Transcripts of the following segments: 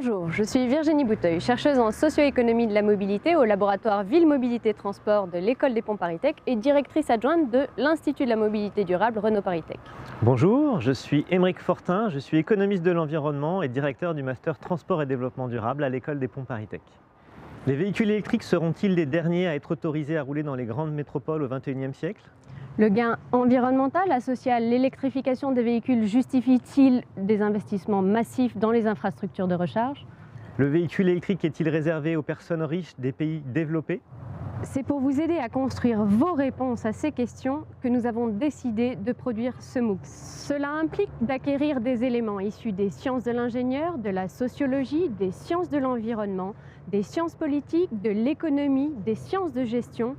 Bonjour, je suis Virginie Bouteuil, chercheuse en socio-économie de la mobilité au laboratoire Ville Mobilité Transport de l'École des Ponts ParisTech et directrice adjointe de l'Institut de la mobilité durable Renault ParisTech. Bonjour, je suis Aymeric Fortin, je suis économiste de l'environnement et directeur du master Transport et développement durable à l'École des Ponts ParisTech. Les véhicules électriques seront-ils les derniers à être autorisés à rouler dans les grandes métropoles au XXIe siècle? Le gain environnemental associé à l'électrification des véhicules justifie-t-il des investissements massifs dans les infrastructures de recharge? Le véhicule électrique est-il réservé aux personnes riches des pays développés? C'est pour vous aider à construire vos réponses à ces questions que nous avons décidé de produire ce MOOC. Cela implique d'acquérir des éléments issus des sciences de l'ingénieur, de la sociologie, des sciences de l'environnement, des sciences politiques, de l'économie, des sciences de gestion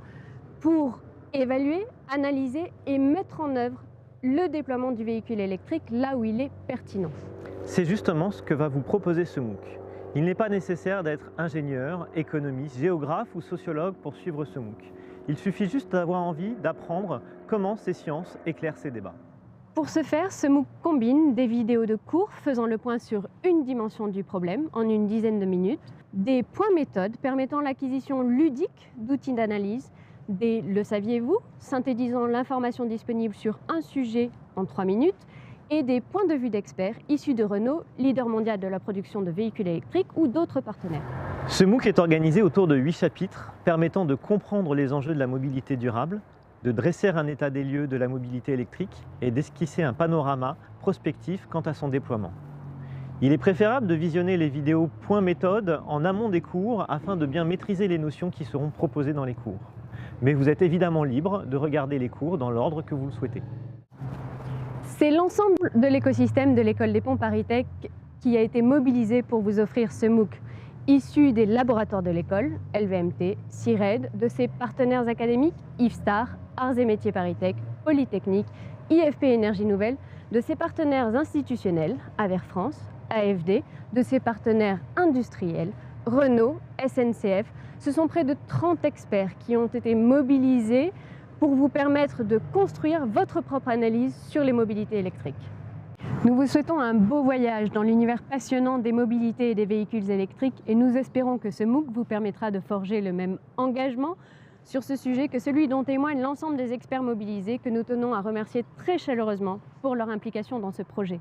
pour évaluer, analyser et mettre en œuvre le déploiement du véhicule électrique là où il est pertinent. C'est justement ce que va vous proposer ce MOOC. Il n'est pas nécessaire d'être ingénieur, économiste, géographe ou sociologue pour suivre ce MOOC. Il suffit juste d'avoir envie d'apprendre comment ces sciences éclairent ces débats. Pour ce faire, ce MOOC combine des vidéos de cours faisant le point sur une dimension du problème en une dizaine de minutes, des points méthodes permettant l'acquisition ludique d'outils d'analyse, des « le saviez-vous » synthétisant l'information disponible sur un sujet en 3 minutes, et des points de vue d'experts issus de Renault, leader mondial de la production de véhicules électriques ou d'autres partenaires. Ce MOOC est organisé autour de 8 chapitres permettant de comprendre les enjeux de la mobilité durable, de dresser un état des lieux de la mobilité électrique et d'esquisser un panorama prospectif quant à son déploiement. Il est préférable de visionner les vidéos points méthode en amont des cours afin de bien maîtriser les notions qui seront proposées dans les cours. Mais vous êtes évidemment libre de regarder les cours dans l'ordre que vous le souhaitez. C'est l'ensemble de l'écosystème de l'École des Ponts ParisTech qui a été mobilisé pour vous offrir ce MOOC, issu des laboratoires de l'école, LVMT, CIRED, de ses partenaires académiques, IFSTAR, Arts et Métiers ParisTech, Polytechnique, IFP Énergie Nouvelle, de ses partenaires institutionnels, Aver France, AFD, de ses partenaires industriels, Renault, SNCF. Ce sont près de 30 experts qui ont été mobilisés pour vous permettre de construire votre propre analyse sur les mobilités électriques. Nous vous souhaitons un beau voyage dans l'univers passionnant des mobilités et des véhicules électriques et nous espérons que ce MOOC vous permettra de forger le même engagement sur ce sujet que celui dont témoigne l'ensemble des experts mobilisés que nous tenons à remercier très chaleureusement pour leur implication dans ce projet.